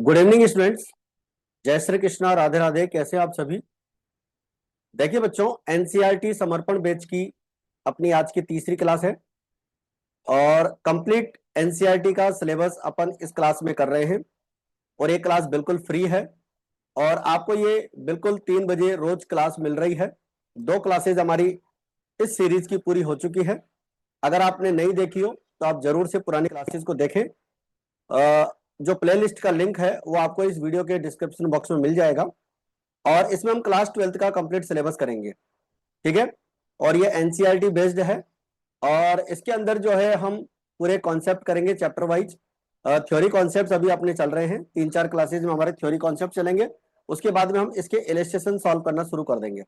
Good evening students. जय श्री कृष्णा, राधे राधे। कैसे आप सभी? देखिए बच्चों, एनसीईआरटी समर्पण बैच की अपनी आज की तीसरी क्लास है और कंप्लीट एनसीईआरटी का सिलेबस अपन इस क्लास में कर रहे हैं और ये क्लास बिल्कुल फ्री है और आपको ये बिल्कुल 3 बजे रोज क्लास मिल रही है। 2 क्लासेज हमारी इस सीरीज की पूरी हो चुकी है। अगर आपने नहीं देखी हो तो आप जरूर से पुरानी क्लासेस को देखें। जो प्लेलिस्ट का लिंक है वो आपको इस वीडियो के डिस्क्रिप्शन बॉक्स में मिल जाएगा और इसमें हम क्लास 12th का कंप्लीट सिलेबस करेंगे, ठीक है। और ये एनसीईआरटी बेस्ड है और इसके अंदर जो है हम पूरे कॉन्सेप्ट करेंगे चैप्टर वाइज। थ्योरी कॉन्सेप्ट अभी अपने चल रहे हैं, 3-4 क्लासेज में हमारे थ्योरी कॉन्सेप्ट चलेंगे। उसके बाद में हम इसके इलस्ट्रेशन सॉल्व करना शुरू कर देंगे।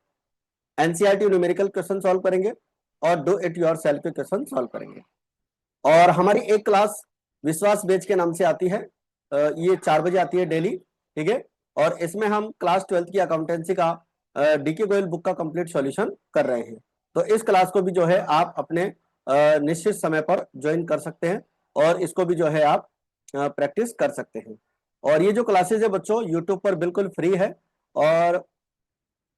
एनसीईआरटी न्यूमेरिकल क्वेश्चन सॉल्व करेंगे और डू इट योर सेल्फ के क्वेश्चन सॉल्व करेंगे। और हमारी एक क्लास विश्वास बेच के नाम से आती है, ये 4 बजे आती है डेली, ठीक है। और इसमें हम क्लास 12th की अकाउंटेंसी का डीके गोयल बुक का कंप्लीट सॉल्यूशन कर रहे हैं। तो इस क्लास को भी जो है आप अपने निश्चित समय पर ज्वाइन कर सकते हैं और इसको भी जो है आप प्रैक्टिस कर सकते हैं। और ये जो क्लासेज है बच्चों यूट्यूब पर बिल्कुल फ्री है और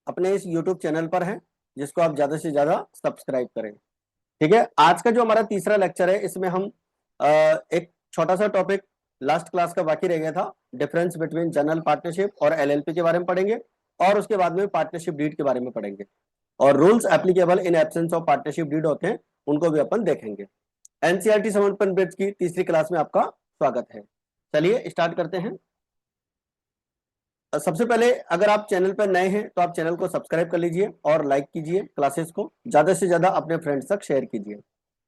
अपने इस यूट्यूब चैनल पर है, जिसको आप ज्यादा से ज्यादा सब्सक्राइब करें, ठीक है। आज का जो हमारा तीसरा लेक्चर है इसमें हम एक छोटा सा टॉपिक लास्ट क्लास का बाकी रह गया था, डिफरेंस बिटवीन जनरल पार्टनरशिप और एलएलपी के बारे में पढ़ेंगे और उसके बाद में पार्टनरशिप डीड के बारे में पढ़ेंगे और rules applicable in absence of partnership deed होते हैं उनको भी अपन देखेंगे। एनसीईआरटी समर्पण बैच की तीसरी क्लास में आपका स्वागत है। चलिए स्टार्ट करते हैं। सबसे पहले अगर आप चैनल पर नए हैं तो आप चैनल को सब्सक्राइब कर लीजिए और लाइक कीजिए, क्लासेस को ज्यादा से ज्यादा अपने फ्रेंड्स तक शेयर कीजिए,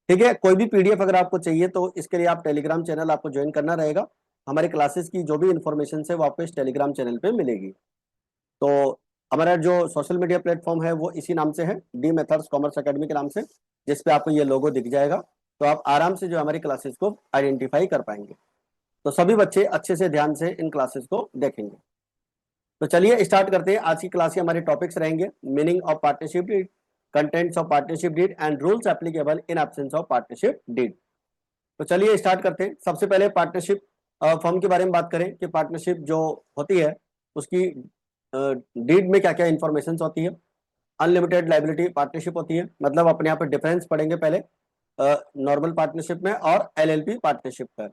ठीक है। कोई भी पीडीएफ अगर आपको चाहिए तो इसके लिए आप टेलीग्राम चैनल आपको ज्वाइन करना रहेगा। हमारी क्लासेस की जो भी इंफॉर्मेशन है वो आपको इस टेलीग्राम चैनल पे मिलेगी। तो हमारा जो सोशल मीडिया प्लेटफॉर्म है वो इसी नाम से है, डी मेथड्स कॉमर्स एकेडमी के नाम से, जिसपे आपको ये लोगो दिख जाएगा। तो आप आराम से जो हमारी क्लासेस को आइडेंटिफाई कर पाएंगे। तो सभी बच्चे अच्छे से ध्यान से इन क्लासेस को देखेंगे। तो चलिए स्टार्ट करते हैं। आज की क्लास के हमारे टॉपिक्स रहेंगे meaning of partnership deed, contents of partnership deed and rules applicable in absence of partnership deed. तो चलिए स्टार्ट करते हैं। सबसे पहले पार्टनरशिप फर्म के बारे में बात करें कि पार्टनरशिप जो होती है उसकी डीड में क्या क्या इंफॉर्मेशन होती है। अनलिमिटेड लाइबिलिटी पार्टनरशिप होती है, मतलब अपने यहाँ पर डिफरेंस पढ़ेंगे पहले नॉर्मल पार्टनरशिप में और एलएलपी पार्टनरशिप पर।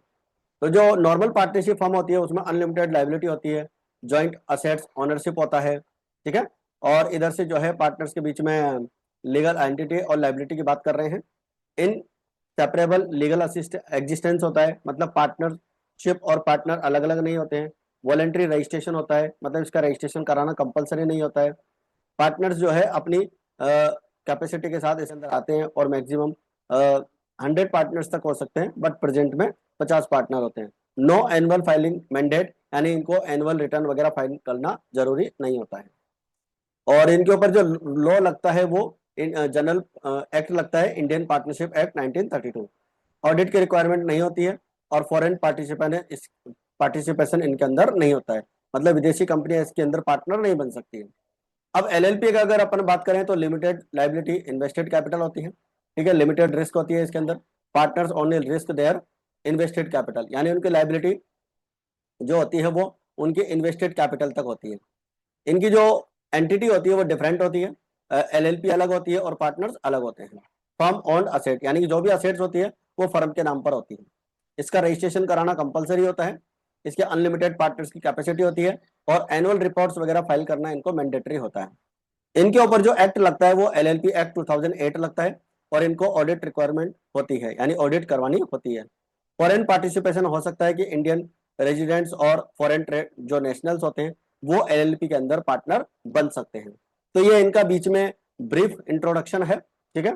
तो जो नॉर्मल पार्टनरशिप फर्म होती है उसमें अनलिमिटेड लाइबिलिटी होती है, जॉइंट असेट्स ओनरशिप होता है, ठीक है। और इधर से जो है पार्टनर्स के बीच में लीगल एंटिटी और लाइबिलिटी की बात कर रहे हैं। इन सेपरेबल लीगल एग्जिस्टेंस होता है, मतलब पार्टनरशिप और पार्टनर अलग अलग नहीं होते हैं। वॉलेंट्री रजिस्ट्रेशन होता है, मतलब इसका रजिस्ट्रेशन कराना कंपलसरी नहीं होता है। पार्टनर्स जो है अपनी कैपेसिटी के साथ इसके अंदर आते हैं और मैक्सिमम 100 पार्टनर्स तक हो सकते हैं, बट प्रेजेंट में 50 पार्टनर होते हैं। नो एनुअल फाइलिंग मैंडेट, यानी इनको एनुअल रिटर्न वगैरह फाइल करना जरूरी नहीं होता है। और इनके ऊपर जो लॉ लगता है वो जनरल एक्ट लगता है, इंडियन पार्टनरशिप एक्ट 1932। ऑडिट की रिक्वायरमेंट नहीं होती है और फॉरेन पार्टिसिपेशन इनके अंदर नहीं होता है, मतलब विदेशी कंपनियां इसके अंदर पार्टनर नहीं बन सकती है। अब एलएलपी का अगर अपन बात करें तो लिमिटेड लाइबिलिटी इन्वेस्टेड कैपिटल होती है, ठीक है। लिमिटेड रिस्क होती है इसके अंदर। Partners only risk their invested capital, यानी उनकी लाइबिलिटी जो होती है वो उनके इन्वेस्टेड कैपिटल तक होती है। इनकी जो एंटिटी होती है वो डिफरेंट होती है, एलएलपी अलग होती है और पार्टनर्स अलग होते हैं। फर्म ओन्ड असेट, यानी कि जो भी असेट्स होती है वो फर्म के नाम पर होती है। इसका रजिस्ट्रेशन कराना कंपलसरी होता है। इसके अनलिमिटेड पार्टनर्स की कैपेसिटी होती है और एनुअल रिपोर्ट्स वगैरह फाइल करना इनको मैंडेटरी होता है। इनके ऊपर जो एक्ट लगता है वो एलएलपी एक्ट 2008 लगता है और इनको ऑडिट रिक्वायरमेंट होती है, यानी ऑडिट करवानी होती है। फॉरेन पार्टिसिपेशन हो सकता है कि इंडियन रेजिडेंट्स और फॉरेन ट्रेड जो नेशनल्स होते हैं वो एलएलपी के अंदर पार्टनर बन सकते हैं। तो ये इनका बीच में ब्रीफ इंट्रोडक्शन है, ठीक है।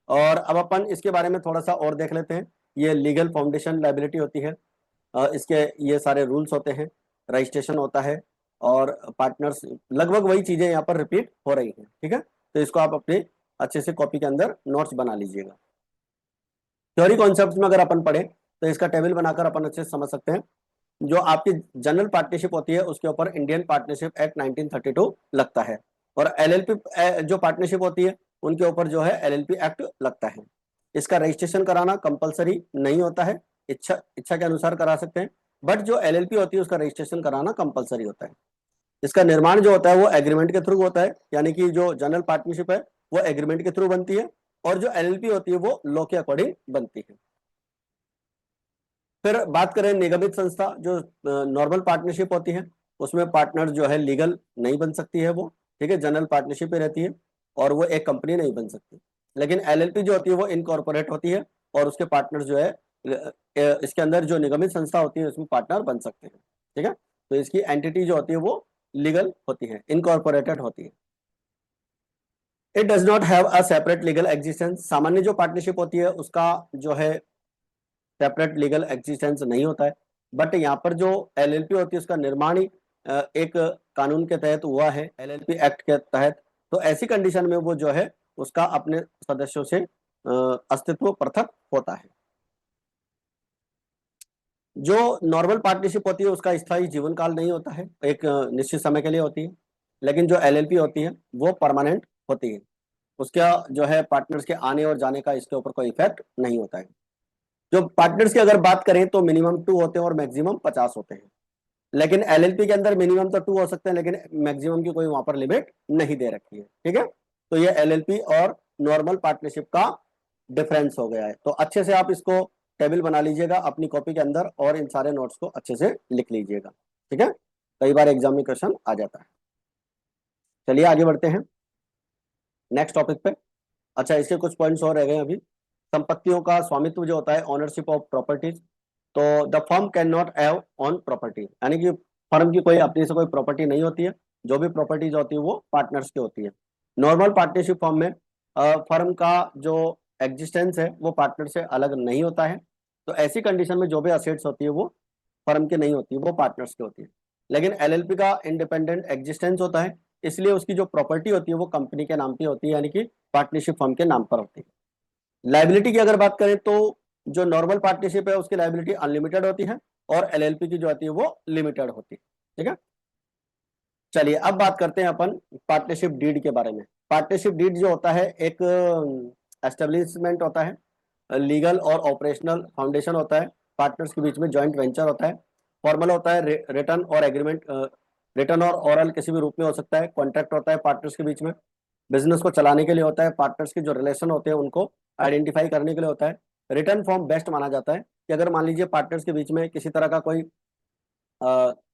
और अब अपन इसके बारे में थोड़ा सा और देख लेते हैं। ये लीगल फाउंडेशन लाइबिलिटी होती है, इसके ये सारे रूल्स होते हैं, रजिस्ट्रेशन होता है और पार्टनर्स, लगभग वही चीजें यहाँ पर रिपीट हो रही हैं, ठीक है। तो इसको आप अपने अच्छे से कॉपी के अंदर नोट्स बना लीजिएगा। थ्योरी कॉन्सेप्ट में अगर अपन पढ़े तो इसका टेबल बनाकर अपन अच्छे से समझ सकते हैं। जो आपकी जनरल पार्टनरशिप होती है उसके ऊपर इंडियन पार्टनरशिप एक्ट 1932 लगता है और एलएलपी जो पार्टनरशिप होती है उनके ऊपर जो है एलएलपी एक्ट लगता है। इसका रजिस्ट्रेशन कराना कंपलसरी नहीं होता है, इच्छा के अनुसार करा सकते हैं। बट जो एलएलपी होती है उसका रजिस्ट्रेशन कराना कंपलसरी होता है। इसका निर्माण जो होता है वो एग्रीमेंट के थ्रू होता है, यानी कि जो जनरल पार्टनरशिप है वो एग्रीमेंट के थ्रू बनती है, और जो एलएलपी होती है वो लॉ के अकॉर्डिंग बनती है। फिर बात करें निगमित संस्था, जो नॉर्मल पार्टनरशिप होती है उसमें पार्टनर जो है लीगल नहीं बन सकती है वो, ठीक है, जनरल पार्टनरशिप ही रहती है और वो एक कंपनी नहीं बन सकती। लेकिन एलएलपी जो होती है वो इनकॉर्पोरेट होती है और उसके पार्टनर जो है इसके अंदर जो निगमित संस्था होती है उसमें पार्टनर बन सकते हैं, ठीक है। तो इसकी एंटिटी जो होती है वो लीगल होती है, इनकॉर्पोरेटेड होती है। It does not have a separate legal existence, सामान्य जो पार्टनरशिप होती है उसका जो है सेपरेट लीगल एग्जिस्टेंस नहीं होता है। बट यहाँ पर जो एलएलपी होती है उसका निर्माण ही एक कानून के तहत हुआ है, एलएलपी एक्ट के तहत। तो ऐसी कंडीशन में वो जो है उसका अपने सदस्यों से अस्तित्व पृथक होता है। जो नॉर्मल पार्टनरशिप होती है उसका स्थायी जीवन काल नहीं होता है, एक निश्चित समय के लिए होती है। लेकिन जो एलएलपी होती है वो परमानेंट होती है, उसका जो है पार्टनर्स के आने और जाने का इसके ऊपर कोई इफेक्ट नहीं होता है। जो पार्टनर्स की अगर बात करें तो मिनिमम 2 होते हैं और मैक्सिमम 50 होते हैं। लेकिन एलएलपी के अंदर मिनिमम तो 2 हो सकते हैं, लेकिन मैक्सिमम की कोई वहां पर लिमिट नहीं दे रखी है, ठीक है। तो ये एलएलपी और नॉर्मल पार्टनरशिप का डिफरेंस हो गया है। तो अच्छे से आप इसको टेबल बना लीजिएगा अपनी कॉपी के अंदर और इन सारे नोट्स को अच्छे से लिख लीजिएगा, ठीक है। कई बार एग्जाम में क्वेश्चन आ जाता है। चलिए आगे बढ़ते हैं नेक्स्ट टॉपिक पे। अच्छा, इसके कुछ पॉइंट्स और रह गए अभी। संपत्तियों का स्वामित्व जो होता है, ओनरशिप ऑफ प्रॉपर्टीज। तो the firm can not have on property, यानी कि फर्म की कोई अपनी से कोई प्रॉपर्टी नहीं होती है, जो भी प्रॉपर्टीज होती है वो पार्टनर्स की होती है। नॉर्मल पार्टनरशिप फर्म में फर्म का जो एग्जिस्टेंस है वो पार्टनर से अलग नहीं होता है। तो ऐसी कंडीशन में जो भी असेट्स होती है वो फर्म की नहीं होती, वो पार्टनर्स की होती है। लेकिन एलएलपी का इंडिपेंडेंट एग्जिस्टेंस होता है, इसलिए उसकी जो प्रॉपर्टी होती है वो कंपनी के नाम पे होती है, यानी कि पार्टनरशिप फर्म के नाम पर होती है। लाइबिलिटी की अगर बात करें तो जो नॉर्मल पार्टनरशिप है उसकी लाइबिलिटी अनलिमिटेड होती है और एलएलपी की जो होती है वो लिमिटेड होती है, ठीक है। चलिए अब बात करते हैं अपन पार्टनरशिप डीड के बारे में। पार्टनरशिप डीड जो होता है एक एस्टेब्लिशमेंट होता है, लीगल और ऑपरेशनल फाउंडेशन होता है, पार्टनर्स के बीच में जॉइंट वेंचर होता है। फॉर्मल होता है, रिटर्न और एग्रीमेंट, रिटर्न और ओरल किसी भी रूप में हो सकता है। कॉन्ट्रैक्ट होता है पार्टनर्स के बीच में, बिजनेस को चलाने के लिए होता है, पार्टनर्स के जो रिलेशन होते हैं उनको आइडेंटिफाई करने के लिए होता है। रिटर्न फॉर्म बेस्ट माना जाता है कि अगर मान लीजिए पार्टनर्स के बीच में किसी तरह का कोई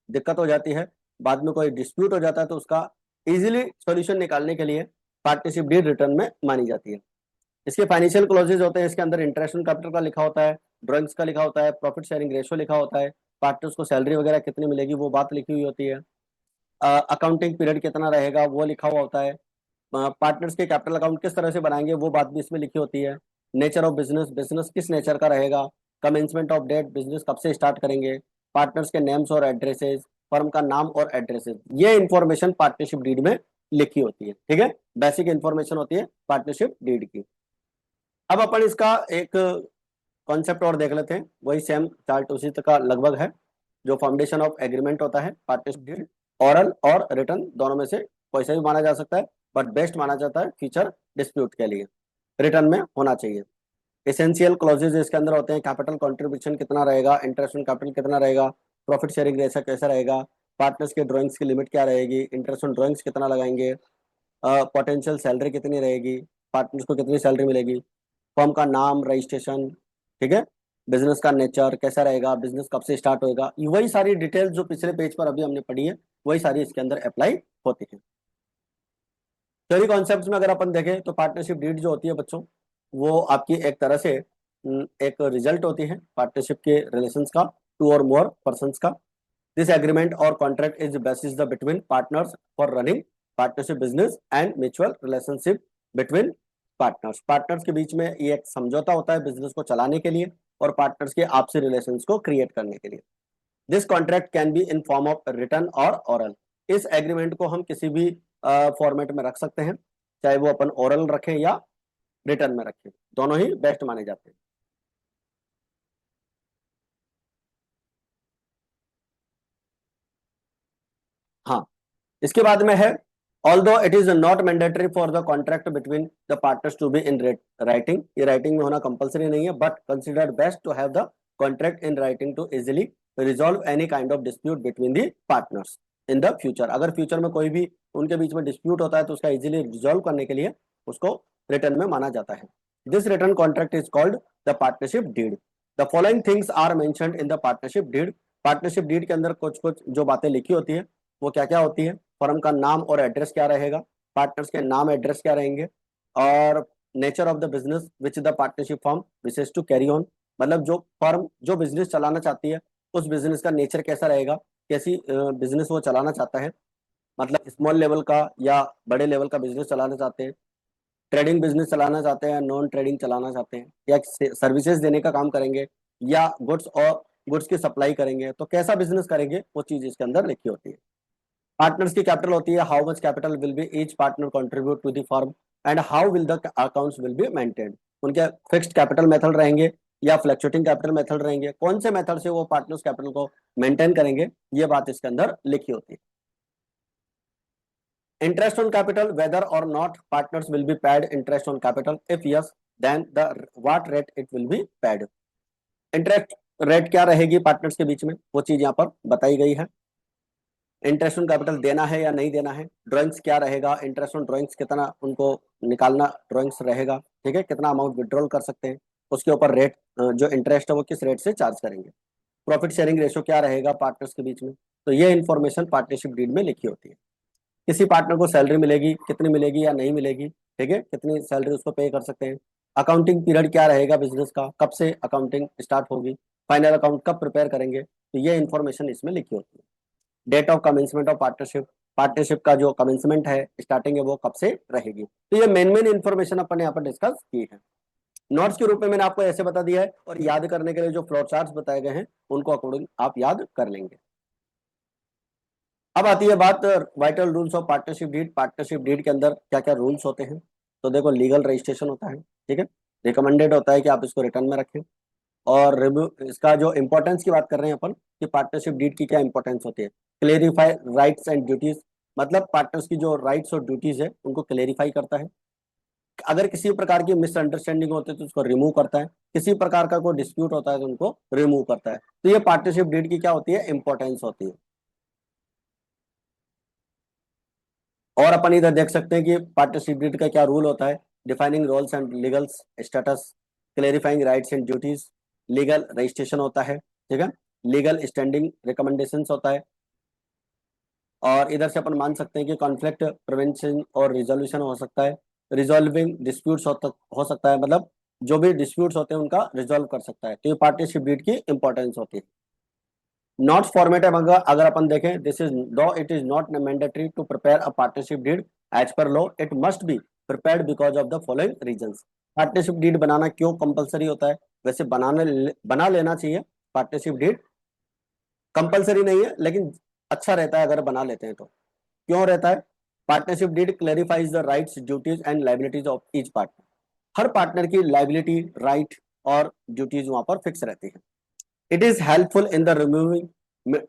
दिक्कत हो जाती है, बाद में कोई डिस्प्यूट हो जाता है, तो उसका इजीली सॉल्यूशन निकालने के लिए पार्टनरशिप डीड रिटर्न में मानी जाती है। इसके फाइनेंशियल क्लॉजेज होते हैं, इसके अंदर इंटरेस्ट ऑन कैपिटल का लिखा होता है, ड्रॉइंग्स का लिखा होता है, प्रॉफिट शेयरिंग रेशियो लिखा होता है, पार्टनर्स को सैलरी वगैरह कितनी मिलेगी वो बात लिखी हुई होती है, अकाउंटिंग पीरियड कितना रहेगा वो लिखा हुआ होता है, पार्टनर्स के कैपिटल अकाउंट किस तरह से बनाएंगे वो बात भी इसमें लिखी होती है, नेचर ऑफ बिजनेस, बिजनेस किस नेचर का रहेगा, कमेंसमेंट ऑफ डेट, बिजनेस कब से स्टार्ट करेंगे, पार्टनर्स के नेम्स और एड्रेसेस, फर्म का नाम और एड्रेसेस, ये इंफॉर्मेशन पार्टनरशिप डीड में लिखी होती है, ठीक है। बेसिक इंफॉर्मेशन होती है पार्टनरशिप डीड की। अब अपन इसका एक कॉन्सेप्ट और देख लेते हैं, वही सेम चार्ट उसी का लगभग है। जो फाउंडेशन ऑफ एग्रीमेंट होता है पार्टनरशिप डीड, ऑरल और रिटर्न दोनों में से कोई सा भी माना जा सकता है, बट बेस्ट माना जाता है फ्यूचर डिस्प्यूट के लिए रिटर्न में होना चाहिए। एसेंशियल क्लॉजेज इसके अंदर होते हैं, कैपिटल कंट्रीब्यूशन कितना रहेगा, इंटरेस्ट ऑन कैपिटल कितना रहेगा, प्रॉफिट शेयरिंग रेशो कैसा रहेगा, पार्टनर्स के ड्राइंग्स की लिमिट क्या रहेगी, इंटरेस्ट ऑन ड्राइंग्स कितना लगाएंगे, पोटेंशियल सैलरी कितनी रहेगी, पार्टनर्स को कितनी सैलरी मिलेगी, फर्म का नाम, रजिस्ट्रेशन, ठीक है, बिजनेस का नेचर कैसा रहेगा, बिजनेस कब से स्टार्ट होएगा, वही सारी डिटेल्स जो पिछले पेज पर अभी हमने पढ़ी है वही सारी इसके अंदर अप्लाई होती है। थ्योरी कॉन्सेप्ट्स में अगर अपन देखें तो पार्टनरशिप डीड जो होती है बच्चों, वो आपकी एक तरह से एक रिजल्ट होती है पार्टनरशिप के रिलेशंस का, टू और मोर पर्संस का। दिस एग्रीमेंट और contract is basis the between partners for running partnership business and mutual relationship between partners. Partners के बीच में ये एक समझौता होता है बिजनेस को चलाने के लिए और पार्टनर्स के आपसी रिलेशंस को क्रिएट करने के लिए। This contract can be in form of return और ओरल। इस एग्रीमेंट को हम किसी भी फॉर्मेट में रख सकते हैं, चाहे वो अपन ओरल रखें या रिटर्न में रखें, दोनों ही बेस्ट माने जाते हैं। हाँ, इसके बाद में है, although it is not mandatory for the contract between the partners to be in writing, ये राइटिंग में होना कंपलसरी नहीं है, but considered best to have the contract in writing to easily resolve any kind of dispute between the partners in the future. अगर future में कोई भी उनके बीच में डिस्प्यूट होता है तो उसका इजिली रिजॉल्व करने के लिए उसको रिटर्न में माना जाता है। This written contract is called the partnership deed. The following things are mentioned in the partnership deed. Partnership deed के अंदर कुछ कुछ जो बातें लिखी होती है वो क्या क्या होती है? फर्म का नाम और एड्रेस क्या रहेगा, पार्टनर्स के नाम एड्रेस क्या रहेंगे, और nature of the business which the partnership firm wishes to carry on. मतलब जो फर्म जो बिजनेस चलाना चाहती है उस बिजनेस का नेचर कैसा रहेगा, कैसी बिजनेस वो चलाना चाहता है, मतलब स्मॉल लेवल का या बड़े लेवल का बिजनेस चलाना चाहते हैं, ट्रेडिंग बिजनेस चलाना चाहते हैं, नॉन ट्रेडिंग चलाना चाहते हैं, या सर्विसेज देने का काम करेंगे, या गुड्स और गुड्स की सप्लाई करेंगे, तो कैसा बिजनेस करेंगे वो चीज इसके अंदर लिखी होती है। पार्टनर्स की कैपिटल होती है, how much capital will be each partner contribute to the firm and how will the accounts will be maintained. उनके फिक्स्ड कैपिटल मेथड रहेंगे या फ्लक्चुएटिंग कैपिटल मेथड रहेंगे, कौन से मेथड से वो पार्टनर्स कैपिटल को मेंटेन करेंगे, ये बात इसके अंदर लिखी होती है। Interest on capital, whether or not partners will be paid interest on capital. If yes, then the what rate it will be paid. Interest rate क्या रहेगी पार्टनर्स के बीच में, वो चीज यहाँ पर बताई गई है। इंटरेस्ट ऑन कैपिटल देना है या नहीं देना है, ड्राइंग्स क्या रहेगा, इंटरेस्ट ऑन ड्राइंग्स कितना उनको निकालना ड्राइंग्स रहेगा, ठीक है, कितना अमाउंट विड्रॉल कर सकते हैं, उसके ऊपर रेट जो इंटरेस्ट है वो किस रेट से चार्ज करेंगे। प्रॉफिट शेयरिंग रेशो क्या रहेगा पार्टनर्स के बीच में, तो ये इन्फॉर्मेशन पार्टनरशिप डीड में लिखी होती है। किसी पार्टनर को सैलरी मिलेगी, कितनी मिलेगी या नहीं मिलेगी, ठीक है, कितनी सैलरी उसको पे कर सकते हैं, अकाउंटिंग पीरियड क्या रहेगा बिजनेस का, कब से अकाउंटिंग स्टार्ट होगी, फाइनल अकाउंट कब प्रिपेयर करेंगे, तो ये इन्फॉर्मेशन इसमें लिखी होती है। Date of commencement of partnership, partnership का जो कमेंसमेंट है, स्टार्टिंग है, वो कब से रहेगी। तो ये मेन इन्फॉर्मेशन अपन यहाँ पर डिस्कस की है। नोट्स के रूप में मैंने आपको ऐसे बता दिया है, और याद करने के लिए जो फ्लो चार्ट्स बताए गए हैं उनको अकॉर्डिंग आप याद कर लेंगे। अब आती है बात vital rules of partnership deed. Partnership deed के अंदर क्या क्या रूल्स होते हैं, तो देखो लीगल रजिस्ट्रेशन होता है, ठीक है, रिकमेंडेड होता है कि आप इसको रिटर्न में रखें, और रिव्यू इसका जो इंपॉर्टेंस की बात कर रहे हैं अपन कि पार्टनरशिप डीड की क्या इंपॉर्टेंस होती है। क्लेरिफाई राइट्स एंड ड्यूटीज, मतलब पार्टनर्स की जो राइट्स और ड्यूटीज है उनको क्लेरिफाई करता है। अगर किसी प्रकार की मिसअंडरस्टैंडिंग होती है तो उसको रिमूव करता है, किसी प्रकार का कोई डिस्प्यूट होता है तो उनको रिमूव करता है। तो ये पार्टनरशिप डीड की क्या होती है, इंपॉर्टेंस होती है। और अपन इधर देख सकते हैं कि पार्टनरशिप डीड का क्या रूल होता है। Defining roles and legal status, clarifying rights and duties, legal registration होता है, ठीक है, लीगल स्टैंडिंग रिकमेंडेशंस होता है, और इधर से अपन मान सकते हैं कि कॉन्फ्लिक्ट प्रिवेंशन और रिजोल्यूशन हो सकता है, रिजॉल्विंग डिस्प्यूट्स हो सकता है, मतलब जो भी डिस्प्यूट्स होते हैं उनका रिजॉल्व कर सकता है। तो ये पार्टनरशिप डीड की इंपॉर्टेंस होती है। नॉट फॉर्मेट अगर अपन देखें, दिस इज दो it is not mandatory to prepare a partnership deed as per law, it must be prepared because of the following reasons. Partnership deed बनाना क्यों कंपलसरी होता है, वैसे बना लेना चाहिए, पार्टनरशिप डीड कंपलसरी नहीं है लेकिन अच्छा रहता है अगर बना लेते हैं तो। क्यों रहता है, partnership deed clarifies the rights duties and liabilities of each partner. हर पार्टनर की लाइबिलिटी, राइट और ड्यूटीज वहां पर फिक्स रहती है। It is helpful in the removing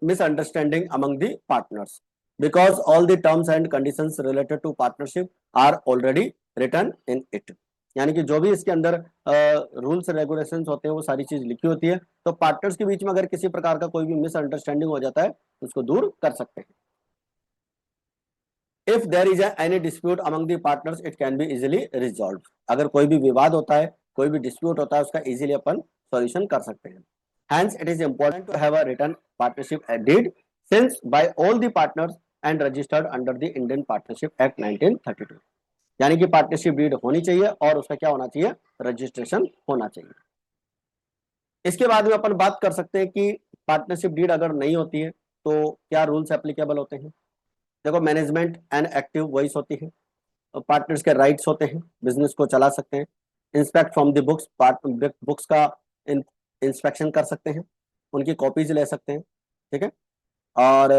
misunderstanding among the partners because all the terms and conditions related to partnership are already written in it। यानी कि जो भी इसके अंदर रूल्स रेगुलेशंस होते हैं वो सारी चीज लिखी होती है, तो पार्टनर्स के बीच में अगर किसी प्रकार का कोई भी मिसअंडरस्टैंडिंग हो जाता है तो उसको दूर कर सकते हैं। If there is any dispute among the partners it can be easily resolve. अगर कोई भी विवाद होता है, कोई भी डिस्प्यूट होता है, उसका इजिली अपन सॉल्यूशन कर सकते हैं। Hence, it is important to have a written partnership deed since by all the partners and registered under the Indian Partnership Act 1932। यानी कि पार्टनरशिप डीड होनी चाहिए और उसका क्या होना चाहिए, रजिस्ट्रेशन होना चाहिए। इसके बाद में अपन बात कर सकते हैं कि पार्टनरशिप डीड अगर नहीं होती है तो क्या रूल्स एप्लीकेबल होते हैं। देखो मैनेजमेंट एंड एक्टिव वॉइस होती है, पार्टनर्स के राइट्स होते हैं, बिजनेस को चला सकते हैं, inspect from the books, books का इंस्पेक्शन कर सकते हैं, उनकी कॉपीज ले सकते हैं, ठीक है, और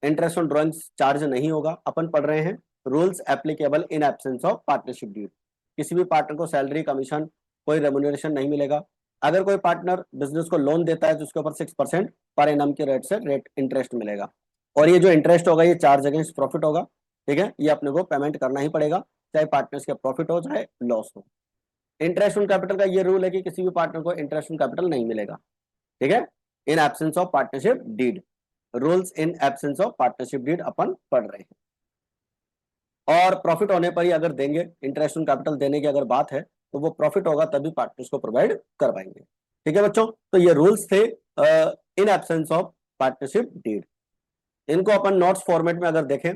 इंटरेस्ट ऑन ड्राइंग्स चार्ज नहीं होगा। अपन पढ़ रहे हैं rules applicable in absence of partnership deed. किसी भी पार्टनर को सैलरी, कमीशन, कोई रेम्यूनरेशन नहीं मिलेगा। अगर कोई पार्टनर बिजनेस को लोन देता है तो उसके ऊपर 6% पर एनम के रेट से रेट इंटरेस्ट मिलेगा, और ये जो इंटरेस्ट होगा ये चार्ज अगेंस्ट प्रॉफिट होगा, ठीक है, ये अपने को पेमेंट करना ही पड़ेगा, चाहे पार्टनर्स का प्रॉफिट हो चाहे लॉस हो। इंटरेस्ट ऑन कैपिटल का ये रूल है कि किसी भी पार्टनर को इंटरेस्ट ऑन कैपिटल नहीं मिलेगा, ठीक है, in absence of partnership deed. Rules in absence of partnership deed अपन पढ़ रहे हैं। और प्रॉफिट होने पर ही अगर देंगे, इंटरेस्ट ऑन कैपिटल देने की अगर बात है तो वो प्रॉफिट होगा तभी पार्टनर्स को प्रोवाइड करवाएंगे, ठीक है बच्चों। तो ये रूल्स थे in absence of partnership deed. इनको अपन नोट्स फॉर्मेट में अगर देखें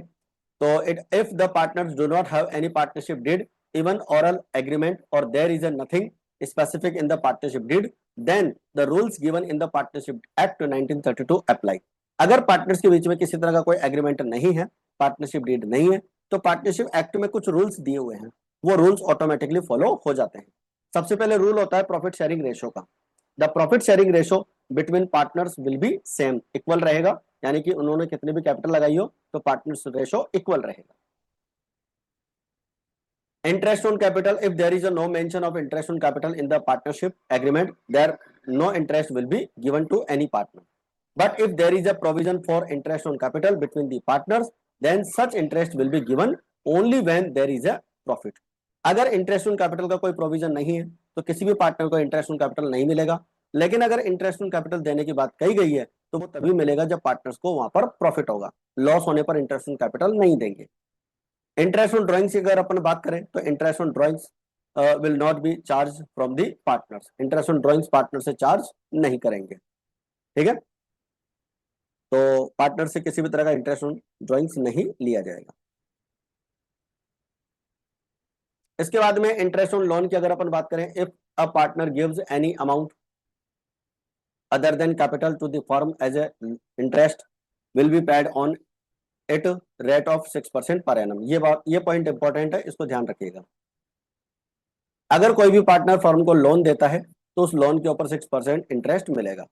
तो if the partners do not have any partnership deed, even oral agreement और there is nothing specific in the partnership deed, then the rules given in the partnership act 1932 apply. अगर partners के बीच में किसी तरह का कोई एग्रीमेंट नहीं है, पार्टनरशिप डीड नहीं है, तो पार्टनरशिप एक्ट में कुछ रूल्स दिए हुए हैं, वो रूल्स ऑटोमेटिकली फॉलो हो जाते हैं। सबसे पहले रूल होता है प्रॉफिट शेयरिंग रेशो का। The profit sharing ratio between partners will be same, equal रहेगा, यानी कि उन्होंने कितनी भी कैपिटल लगाई हो तो पार्टनर्स रेशो इक्वल रहेगा। Interest on capital, if there is no mention of interest on capital in the partnership agreement, there no interest will be given to any partner. But if there is a provision for interest on capital between the partners, then such interest will be given only when there is a profit. अगर interest on capital का कोई provision नहीं है तो किसी भी partner को interest on capital नहीं मिलेगा, लेकिन अगर इंटरेस्ट ऑन कैपिटल देने की बात कही गई है तो वो तभी मिलेगा जब पार्टनर्स को वहां पर प्रॉफिट होगा। लॉस होने पर इंटरेस्ट ऑन कैपिटल नहीं देंगे। इंटरेस्ट ऑन ड्रॉइंग्स की अगर अपन बात करें तो interest on drawings will not be charge from the partners. Interest on drawings partner से चार्ज नहीं करेंगे, ठीक है। तो पार्टनर से किसी भी तरह का इंटरेस्ट ऑन ड्रॉइंग्स नहीं लिया जाएगा। इसके बाद में इंटरेस्ट ऑन लोन की अगर अपन बात करें, if a partner gives any amount other than capital to the firm as a interest will be paid on it rate of 6% per annum. ये पॉइंट इंपॉर्टेंट है, इसको ध्यान रखिएगा। अगर कोई भी पार्टनर फर्म को लोन देता है तो उस लोन के ऊपर 6% इंटरेस्ट मिलेगा,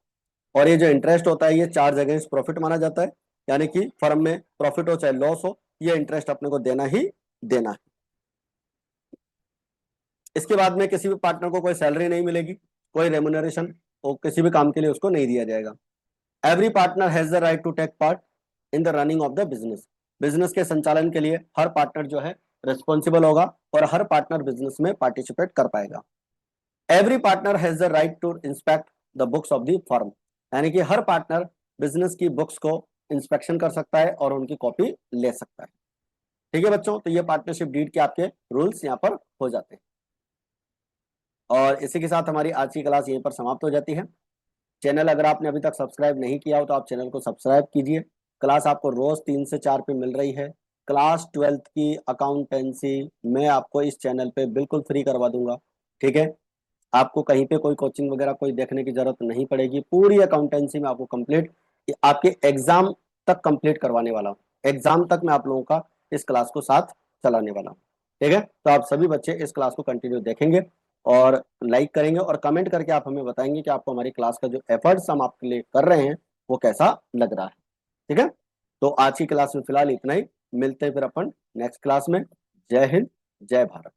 और ये जो इंटरेस्ट होता है ये चार्ज अगेंस्ट प्रॉफिट माना जाता है, यानी कि फर्म में प्रॉफिट हो चाहे लॉस हो, ये इंटरेस्ट अपने को देना ही देना है। इसके बाद में किसी भी पार्टनर को कोई सैलरी नहीं मिलेगी, कोई रेम्युनरेशन और किसी भी काम के लिए उसको नहीं दिया जाएगा। Every partner has the right to take part in the running of the business. Business के संचालन के लिए हर पार्टनर जो है रिस्पॉन्सिबल होगा और हर पार्टनर बिजनेस में पार्टिसिपेट कर पाएगा। Every partner has the right to inspect the books of the firm, यानी कि हर पार्टनर बिजनेस की बुक्स को इंस्पेक्शन कर सकता है और उनकी कॉपी ले सकता है, ठीक है बच्चों। तो ये पार्टनरशिप डीड के आपके रूल्स यहाँ पर हो जाते हैं। और इसी के साथ हमारी आज की क्लास यहीं पर समाप्त हो जाती है। चैनल अगर आपने अभी तक सब्सक्राइब नहीं किया हो तो आप चैनल को सब्सक्राइब कीजिए। क्लास आपको रोज 3 से 4 पे मिल रही है। क्लास 12th की अकाउंटेंसी मैं आपको इस चैनल पे बिल्कुल फ्री करवा दूंगा, ठीक है। आपको कहीं पे कोई कोचिंग वगैरह कोई देखने की जरूरत नहीं पड़ेगी। पूरी अकाउंटेंसी में आपको कंप्लीट आपके एग्जाम तक कंप्लीट करवाने वाला हूँ। एग्जाम तक मैं आप लोगों का इस क्लास को साथ चलाने वाला हूँ, ठीक है। तो आप सभी बच्चे इस क्लास को कंटिन्यू देखेंगे और लाइक करेंगे और कमेंट करके आप हमें बताएंगे कि आपको हमारी क्लास का जो एफर्ट्स हम आपके लिए कर रहे हैं वो कैसा लग रहा है, ठीक है। तो आज की क्लास में फिलहाल इतना ही, मिलते हैं फिर अपन नेक्स्ट क्लास में। जय हिंद, जय भारत।